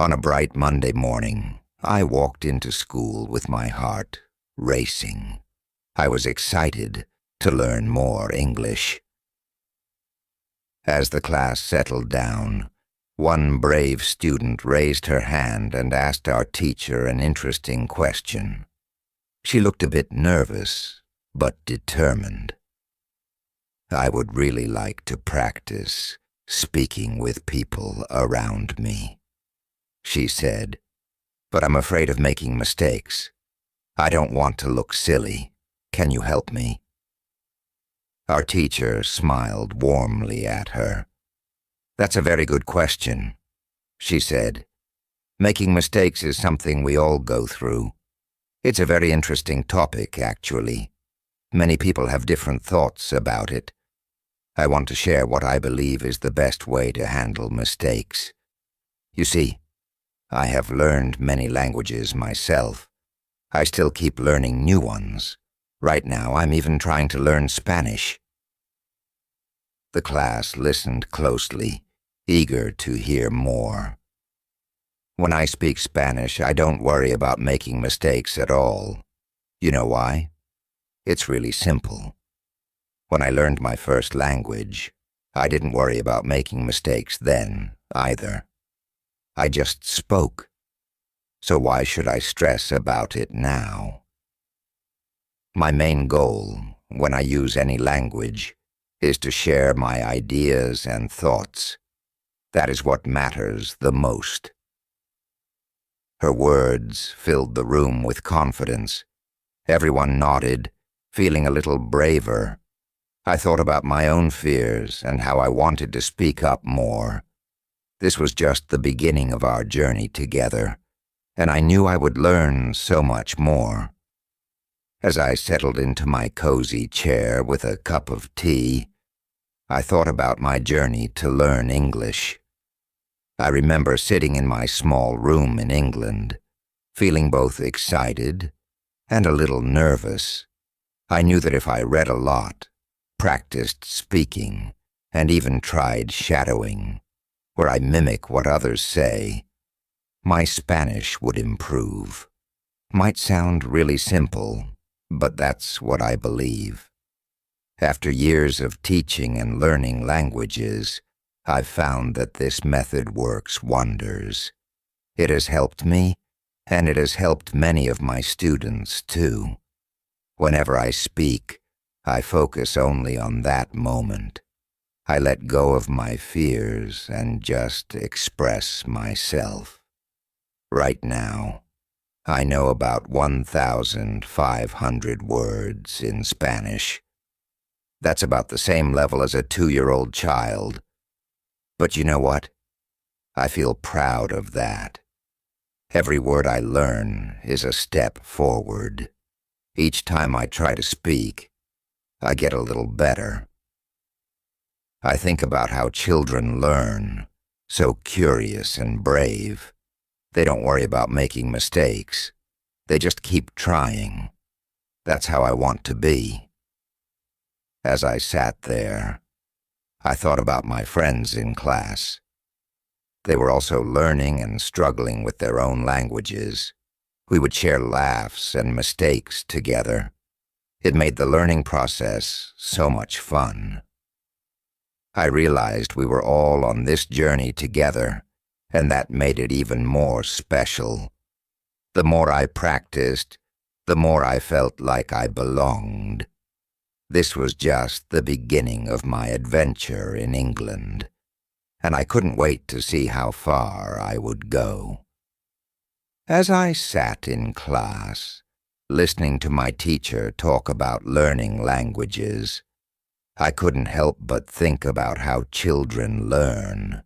On a bright Monday morning, I walked into school with my heart racing. I was excited to learn more English. As the class settled down, one brave student raised her hand and asked our teacher an interesting question. She looked a bit nervous, but determined. "I would really like to practice speaking with people around me," she said, "but I'm afraid of making mistakes. I don't want to look silly. Can you help me?" Our teacher smiled warmly at her. "That's a very good question," she said. "Making mistakes is something we all go through. It's a very interesting topic, actually. Many people have different thoughts about it. I want to share what I believe is the best way to handle mistakes. You see, I have learned many languages myself. I still keep learning new ones. Right now, I'm even trying to learn Spanish." The class listened closely, eager to hear more. When I speak Spanish, I don't worry about making mistakes at all. You know why? It's really simple. When I learned my first language, I didn't worry about making mistakes then, either. I just spoke. So why should I stress about it now? My main goal, when I use any language, is to share my ideas and thoughts. That is what matters the most. Her words filled the room with confidence. Everyone nodded, feeling a little braver. I thought about my own fears and how I wanted to speak up more. This was just the beginning of our journey together, and I knew I would learn so much more. As I settled into my cozy chair with a cup of tea, I thought about my journey to learn English. I remember sitting in my small room in England, feeling both excited and a little nervous. I knew that if I read a lot, practiced speaking, and even tried shadowing, where I mimic what others say, my Spanish would improve. Might sound really simple, but that's what I believe. After years of teaching and learning languages, I've found that this method works wonders. It has helped me, and it has helped many of my students, too. Whenever I speak, I focus only on that moment. I let go of my fears and just express myself. Right now, I know about 1,500 words in Spanish. That's about the same level as a 2-year-old child. But you know what? I feel proud of that. Every word I learn is a step forward. Each time I try to speak, I get a little better. I think about how children learn, so curious and brave. They don't worry about making mistakes. They just keep trying. That's how I want to be. As I sat there, I thought about my friends in class. They were also learning and struggling with their own languages. We would share laughs and mistakes together. It made the learning process so much fun. I realized we were all on this journey together, and that made it even more special. The more I practiced, the more I felt like I belonged. This was just the beginning of my adventure in England, and I couldn't wait to see how far I would go. As I sat in class, listening to my teacher talk about learning languages, I couldn't help but think about how children learn.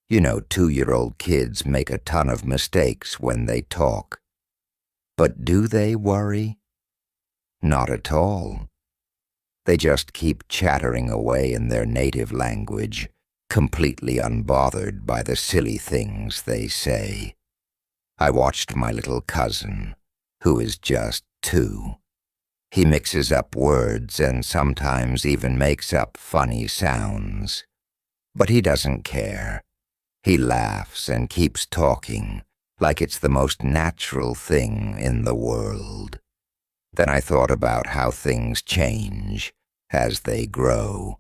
You know, 2-year-old kids make a ton of mistakes when they talk. But do they worry? Not at all. They just keep chattering away in their native language, completely unbothered by the silly things they say. I watched my little cousin, who is just 2. He mixes up words and sometimes even makes up funny sounds. But he doesn't care. He laughs and keeps talking, like it's the most natural thing in the world. Then I thought about how things change as they grow.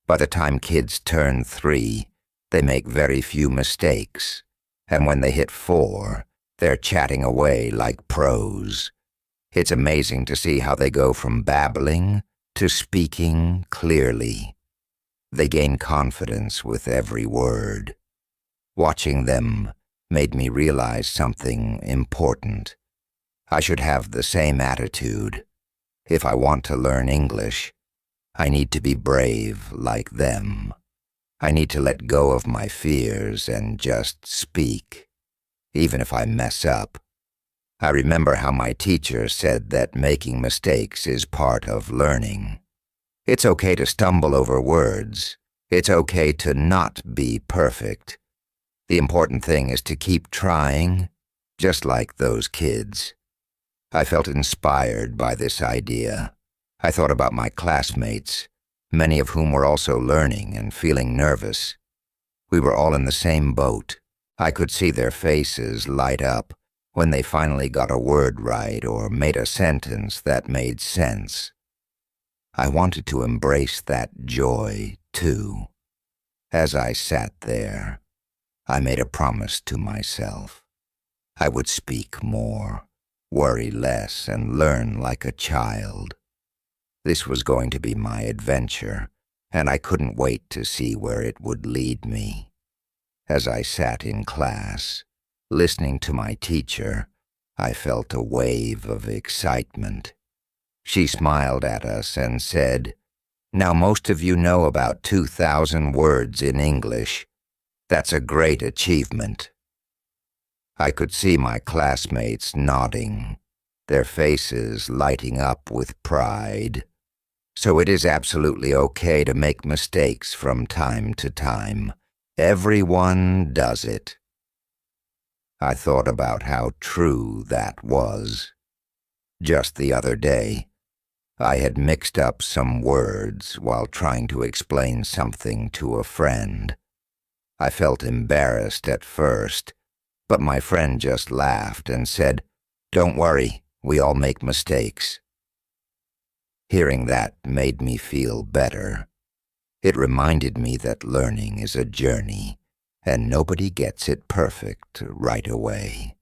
By the time kids turn 3, they make very few mistakes, and when they hit 4, they're chatting away like pros. It's amazing to see how they go from babbling to speaking clearly. They gain confidence with every word. Watching them made me realize something important. I should have the same attitude. If I want to learn English, I need to be brave like them. I need to let go of my fears and just speak, even if I mess up. I remember how my teacher said that making mistakes is part of learning. It's okay to stumble over words. It's okay to not be perfect. The important thing is to keep trying, just like those kids. I felt inspired by this idea. I thought about my classmates, many of whom were also learning and feeling nervous. We were all in the same boat. I could see their faces light up when they finally got a word right or made a sentence that made sense. I wanted to embrace that joy, too. As I sat there, I made a promise to myself. I would speak more, worry less, and learn like a child. This was going to be my adventure, and I couldn't wait to see where it would lead me. As I sat in class, listening to my teacher, I felt a wave of excitement. She smiled at us and said, "Now most of you know about 2,000 words in English. That's a great achievement." I could see my classmates nodding, their faces lighting up with pride. So it is absolutely okay to make mistakes from time to time. Everyone does it. I thought about how true that was. Just the other day, I had mixed up some words while trying to explain something to a friend. I felt embarrassed at first, but my friend just laughed and said, "Don't worry, we all make mistakes." Hearing that made me feel better. It reminded me that learning is a journey, and nobody gets it perfect right away.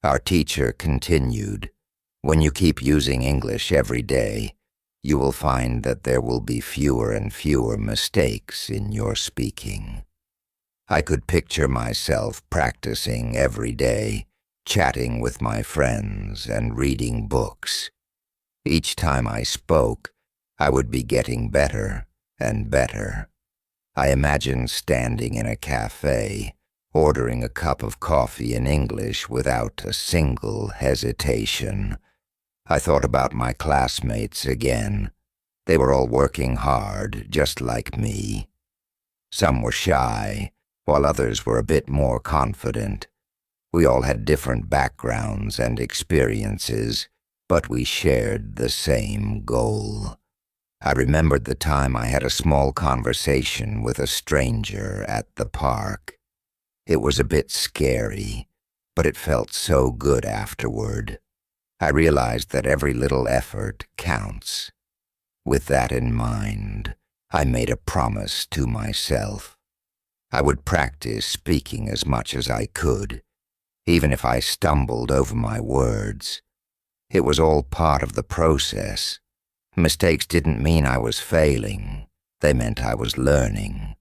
Our teacher continued, "When you keep using English every day, you will find that there will be fewer and fewer mistakes in your speaking." I could picture myself practicing every day, chatting with my friends and reading books. Each time I spoke, I would be getting better and better. I imagined standing in a cafe, ordering a cup of coffee in English without a single hesitation. I thought about my classmates again. They were all working hard, just like me. Some were shy, while others were a bit more confident. We all had different backgrounds and experiences, but we shared the same goal. I remembered the time I had a small conversation with a stranger at the park. It was a bit scary, but it felt so good afterward. I realized that every little effort counts. With that in mind, I made a promise to myself. I would practice speaking as much as I could, even if I stumbled over my words. It was all part of the process. Mistakes didn't mean I was failing. They meant I was learning.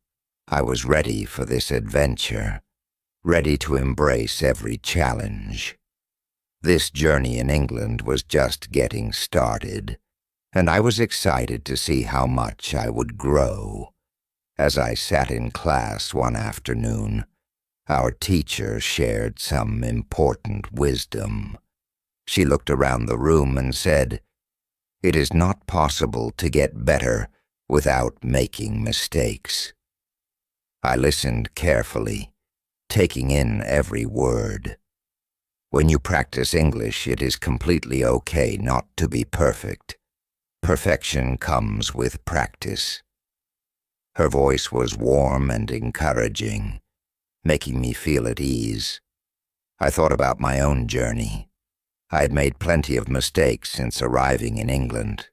I was ready for this adventure, ready to embrace every challenge. This journey in England was just getting started, and I was excited to see how much I would grow. As I sat in class one afternoon, our teacher shared some important wisdom. She looked around the room and said, "It is not possible to get better without making mistakes." I listened carefully, taking in every word. When you practice English, it is completely okay not to be perfect. Perfection comes with practice. Her voice was warm and encouraging. making me feel at ease. I thought about my own journey. I had made plenty of mistakes since arriving in England.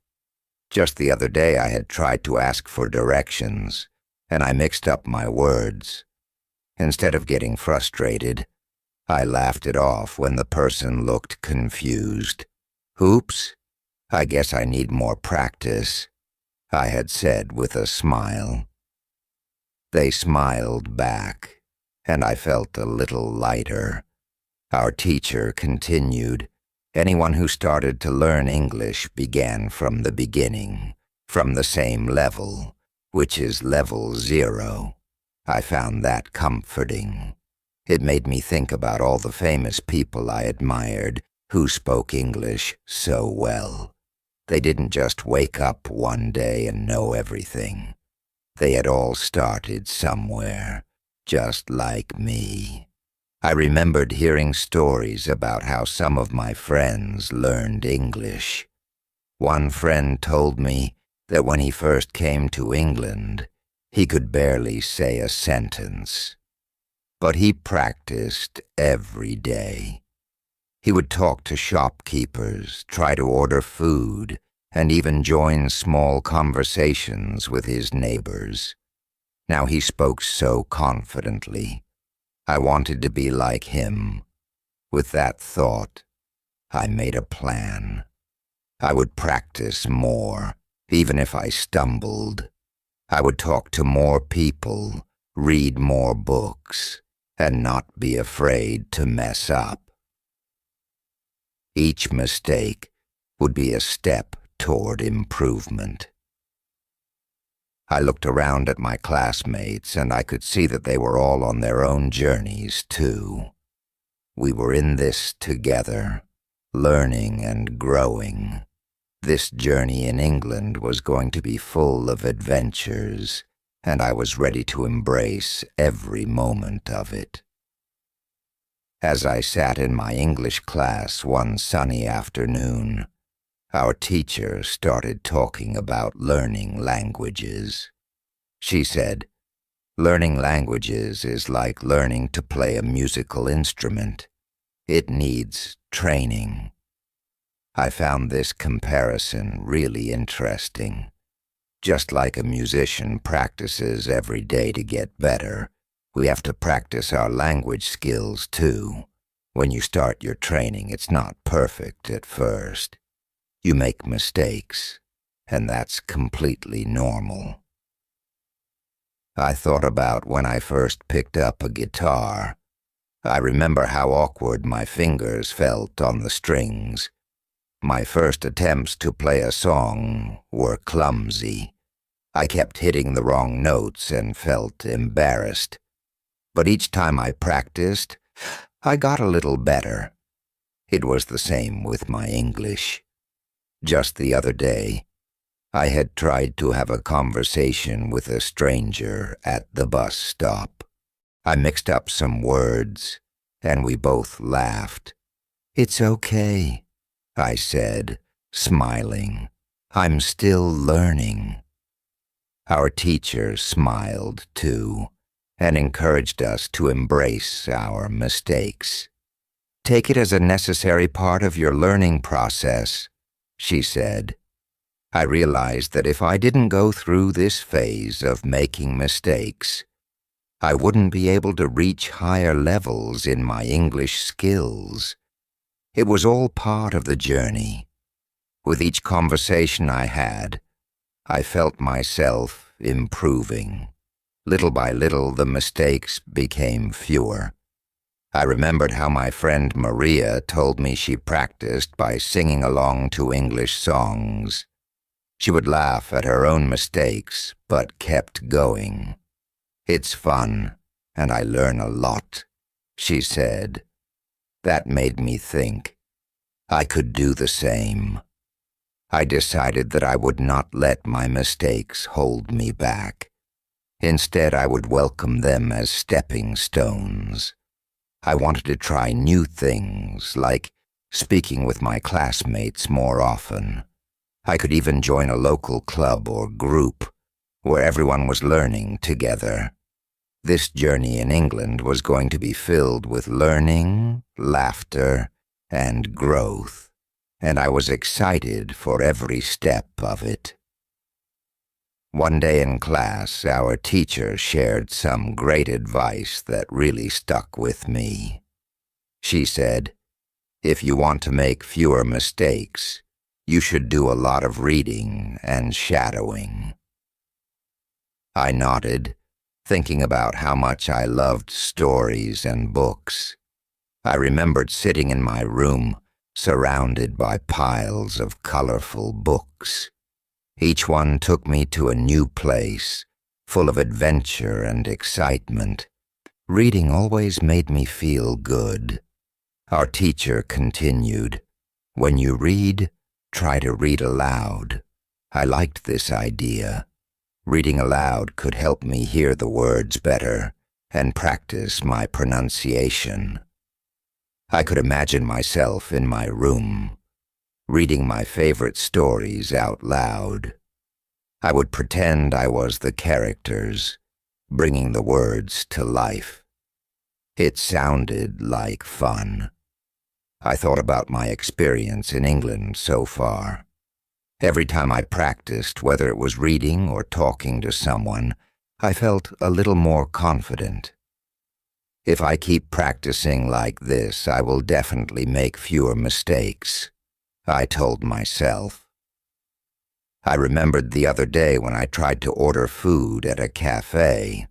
Just the other day I had tried to ask for directions, and I mixed up my words. Instead of getting frustrated, I laughed it off when the person looked confused. "Oops, I guess I need more practice," I had said with a smile. They smiled back, and I felt a little lighter. Our teacher continued, "Anyone who started to learn English began from the beginning, from the same level, which is level 0. I found that comforting. It made me think about all the famous people I admired who spoke English so well. They didn't just wake up one day and know everything. They had all started somewhere, just like me. I remembered hearing stories about how some of my friends learned English. One friend told me that when he first came to England, he could barely say a sentence. But he practiced every day. He would talk to shopkeepers, try to order food, and even join small conversations with his neighbors. Now he spoke so confidently. I wanted to be like him. With that thought, I made a plan. I would practice more, even if I stumbled. I would talk to more people, read more books, and not be afraid to mess up. Each mistake would be a step toward improvement. I looked around at my classmates, and I could see that they were all on their own journeys, too. We were in this together, learning and growing. This journey in England was going to be full of adventures, and I was ready to embrace every moment of it. As I sat in my English class one sunny afternoon, our teacher started talking about learning languages. She said, "Learning languages is like learning to play a musical instrument. It needs training." I found this comparison really interesting. Just like a musician practices every day to get better, we have to practice our language skills too. When you start your training, it's not perfect at first. You make mistakes, and that's completely normal. I thought about when I first picked up a guitar. I remember how awkward my fingers felt on the strings. My first attempts to play a song were clumsy. I kept hitting the wrong notes and felt embarrassed. But each time I practiced, I got a little better. It was the same with my English. Just the other day, I had tried to have a conversation with a stranger at the bus stop. I mixed up some words, and we both laughed. "It's okay," I said, smiling. "I'm still learning." Our teacher smiled, too, and encouraged us to embrace our mistakes. "Take it as a necessary part of your learning process," she said. I realized that if I didn't go through this phase of making mistakes, I wouldn't be able to reach higher levels in my English skills. It was all part of the journey. With each conversation I had, I felt myself improving. Little by little, the mistakes became fewer. I remembered how my friend Maria told me she practiced by singing along to English songs. She would laugh at her own mistakes, but kept going. "It's fun, and I learn a lot," she said. That made me think. I could do the same. I decided that I would not let my mistakes hold me back. Instead, I would welcome them as stepping stones. I wanted to try new things, like speaking with my classmates more often. I could even join a local club or group where everyone was learning together. This journey in England was going to be filled with learning, laughter, and growth, and I was excited for every step of it. One day in class, our teacher shared some great advice that really stuck with me. She said, "If you want to make fewer mistakes, you should do a lot of reading and shadowing." I nodded, thinking about how much I loved stories and books. I remembered sitting in my room, surrounded by piles of colorful books. Each one took me to a new place, full of adventure and excitement. Reading always made me feel good. Our teacher continued, "When you read, try to read aloud." I liked this idea. Reading aloud could help me hear the words better and practice my pronunciation. I could imagine myself in my room, reading my favorite stories out loud. I would pretend I was the characters, bringing the words to life. It sounded like fun. I thought about my experience in England so far. Every time I practiced, whether it was reading or talking to someone, I felt a little more confident. If I keep practicing like this, I will definitely make fewer mistakes, I told myself. I remembered the other day when I tried to order food at a cafe.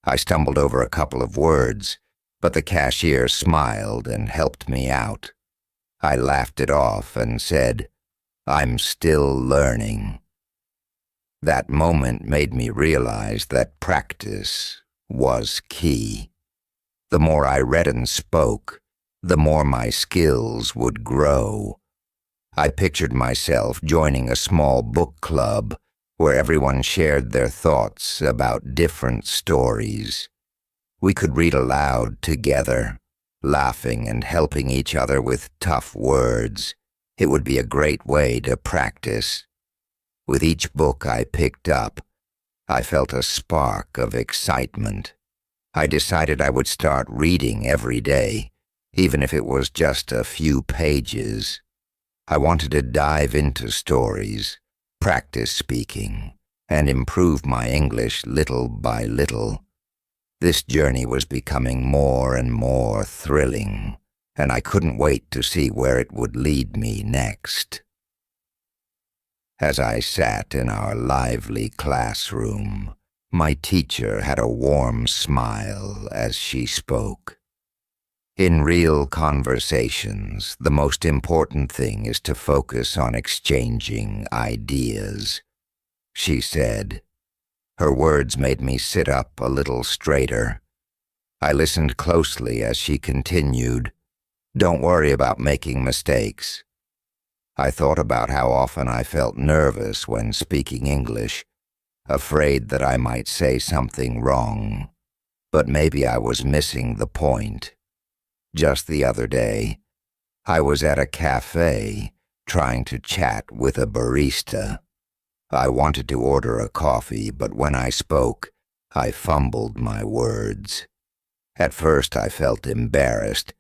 I stumbled over a couple of words, but the cashier smiled and helped me out. I laughed it off and said, "I'm still learning." That moment made me realize that practice was key. The more I read and spoke, the more my skills would grow. I pictured myself joining a small book club where everyone shared their thoughts about different stories. We could read aloud together, laughing and helping each other with tough words. It would be a great way to practice. With each book I picked up, I felt a spark of excitement. I decided I would start reading every day, even if it was just a few pages. I wanted to dive into stories, practice speaking, and improve my English little by little. This journey was becoming more and more thrilling, and I couldn't wait to see where it would lead me next. As I sat in our lively classroom, my teacher had a warm smile as she spoke. In real conversations, the most important thing is to focus on exchanging ideas, she said. Her words made me sit up a little straighter. I listened closely as she continued, "Don't worry about making mistakes." I thought about how often I felt nervous when speaking English, afraid that I might say something wrong, but maybe I was missing the point. Just the other day, I was at a cafe trying to chat with a barista. I wanted to order a coffee, but when I spoke, I fumbled my words. At first I felt embarrassed,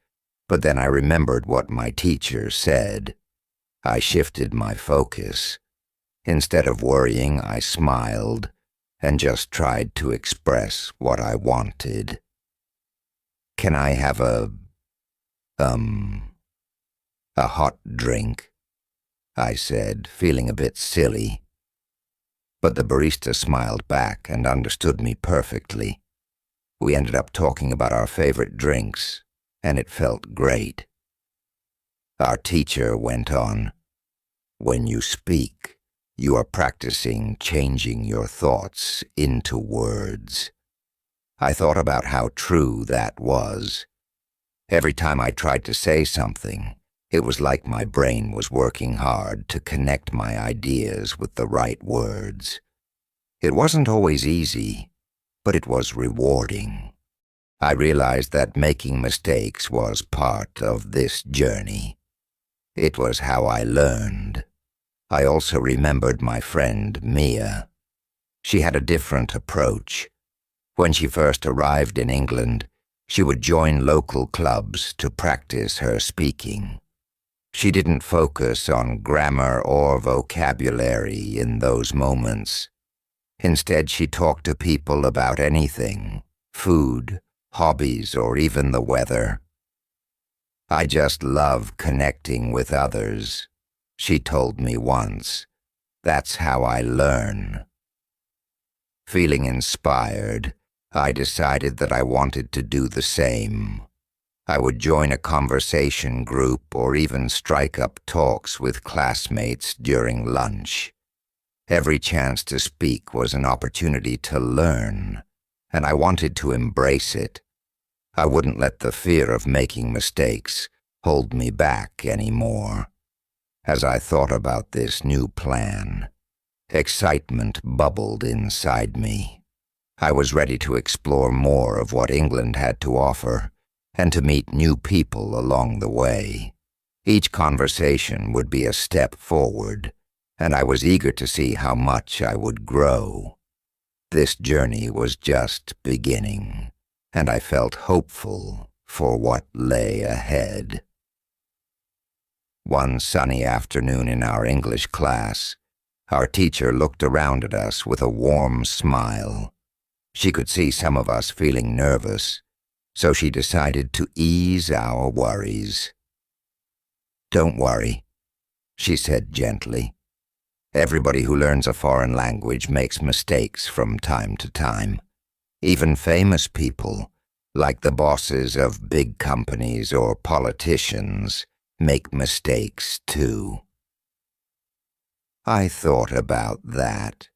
but then I remembered what my teacher said. I shifted my focus. Instead of worrying, I smiled and just tried to express what I wanted. "Can I have a hot drink?" I said, feeling a bit silly. But the barista smiled back and understood me perfectly. We ended up talking about our favorite drinks, and it felt great. Our teacher went on, "When you speak, you are practicing changing your thoughts into words." I thought about how true that was. Every time I tried to say something, it was like my brain was working hard to connect my ideas with the right words. It wasn't always easy, but it was rewarding. I realized that making mistakes was part of this journey. It was how I learned. I also remembered my friend Mia. She had a different approach. When she first arrived in England, she would join local clubs to practice her speaking. She didn't focus on grammar or vocabulary in those moments. Instead, she talked to people about anything, food, hobbies, or even the weather. "I just love connecting with others," she told me once. "That's how I learn." Feeling inspired, I decided that I wanted to do the same. I would join a conversation group or even strike up talks with classmates during lunch. Every chance to speak was an opportunity to learn, and I wanted to embrace it. I wouldn't let the fear of making mistakes hold me back anymore. As I thought about this new plan, excitement bubbled inside me. I was ready to explore more of what England had to offer and to meet new people along the way. Each conversation would be a step forward, and I was eager to see how much I would grow. This journey was just beginning, and I felt hopeful for what lay ahead. One sunny afternoon in our English class, our teacher looked around at us with a warm smile. She could see some of us feeling nervous, so she decided to ease our worries. "Don't worry," she said gently. "Everybody who learns a foreign language makes mistakes from time to time. Even famous people, like the bosses of big companies or politicians, make mistakes too." I thought about that.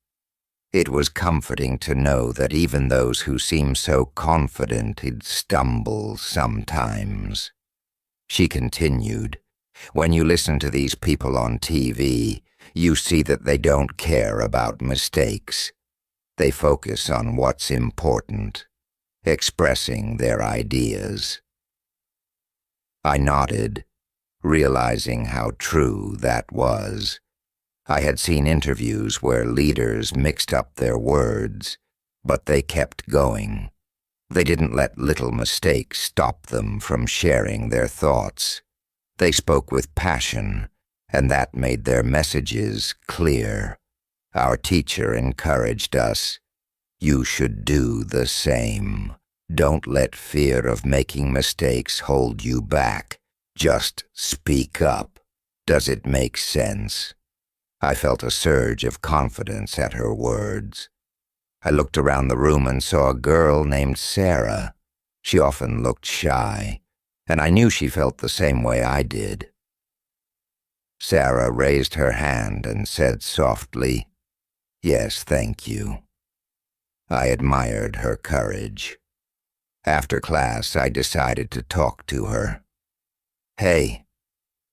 It was comforting to know that even those who seem so confident stumble sometimes. She continued, "When you listen to these people on TV, you see that they don't care about mistakes. They focus on what's important, expressing their ideas." I nodded, realizing how true that was. I had seen interviews where leaders mixed up their words, but they kept going. They didn't let little mistakes stop them from sharing their thoughts. They spoke with passion, and that made their messages clear. Our teacher encouraged us, "You should do the same. Don't let fear of making mistakes hold you back. Just speak up." Does it make sense? I felt a surge of confidence at her words. I looked around the room and saw a girl named Sarah. She often looked shy, and I knew she felt the same way I did. Sarah raised her hand and said softly, "Yes, thank you." I admired her courage. After class, I decided to talk to her. "Hey,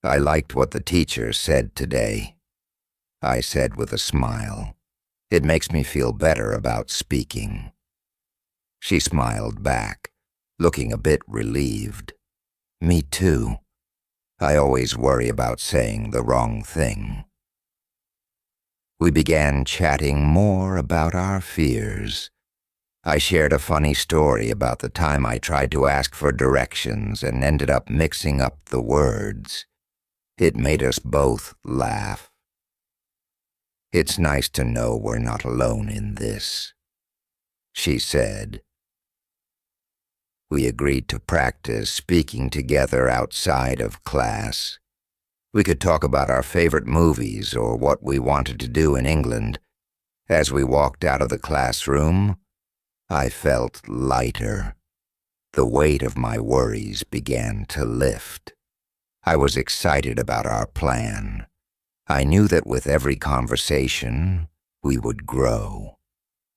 I liked what the teacher said today," I said with a smile. "It makes me feel better about speaking." She smiled back, looking a bit relieved. "Me too. I always worry about saying the wrong thing." We began chatting more about our fears. I shared a funny story about the time I tried to ask for directions and ended up mixing up the words. It made us both laugh. "It's nice to know we're not alone in this," she said. We agreed to practice speaking together outside of class. We could talk about our favorite movies or what we wanted to do in England. As we walked out of the classroom, I felt lighter. The weight of my worries began to lift. I was excited about our plan. I knew that with every conversation, we would grow.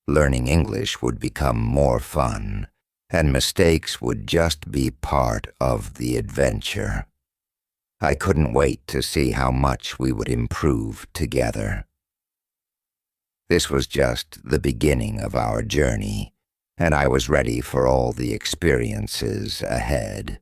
Learning English would become more fun, and mistakes would just be part of the adventure. I couldn't wait to see how much we would improve together. This was just the beginning of our journey, and I was ready for all the experiences ahead.